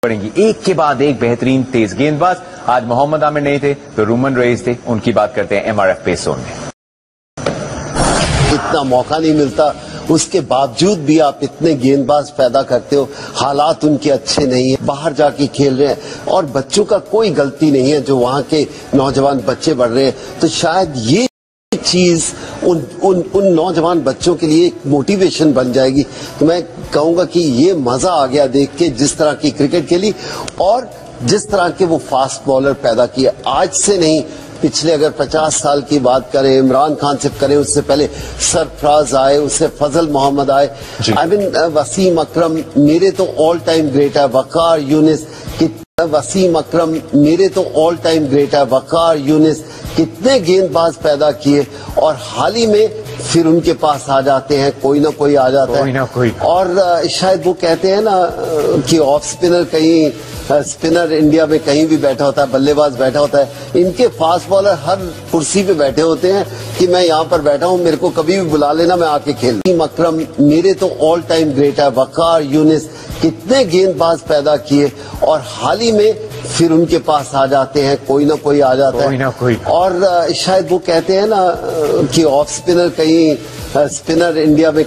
पड़ेंगी। एक के बाद एक बेहतरीन तेज गेंदबाज। आज मोहम्मद आमिर नहीं थे तो रूमन रईस थे, उनकी बात करते हैं एमआरएफ पेस जोन में। इतना मौका नहीं मिलता, उसके बावजूद भी आप इतने गेंदबाज पैदा करते हो। हालात उनके अच्छे नहीं है, बाहर जाके खेल रहे हैं और बच्चों का कोई गलती नहीं है जो वहां के नौजवान बच्चे बढ़ रहे हैं। तो शायद ये चीज उन नौजवान बच्चों के लिए एक मोटिवेशन बन जाएगी। तो मैं कहूंगा कि ये मजा आ गया देख के जिस तरह की क्रिकेट खेली और जिस तरह के वो फास्ट बॉलर पैदा किए। आज से नहीं, पिछले अगर 50 साल की बात करें, इमरान खान से करें, उससे पहले सरफराज आए, उससे फजल मोहम्मद आए, आई मीन वसीम अकरम मेरे तो ऑल टाइम ग्रेट है, वकार यूनिस, वसीम अकरम मेरे तो ऑल टाइम ग्रेट है, वकार यूनिस, कितने गेंदबाज पैदा किए और हाल ही में फिर उनके पास आ जाते हैं, कोई ना कोई आ जाता है। और शायद वो कहते हैं ना कि ऑफ स्पिनर कहीं स्पिनर इंडिया में कहीं भी बैठा होता है, बल्लेबाज बैठा होता है, इनके फास्ट बॉलर हर कुर्सी पे बैठे होते हैं कि मैं यहाँ पर बैठा हूँ, मेरे को कभी भी बुला लेना, मैं आके खेल। वसीम अकरम मेरे तो ऑल टाइम ग्रेट है, वकार यूनिस, कितने गेंदबाज पैदा किए और हाल ही में फिर उनके पास आ जाते हैं, कोई ना कोई आ जाता है। और शायद वो कहते हैं ना कि ऑफ स्पिनर कहीं स्पिनर इंडिया में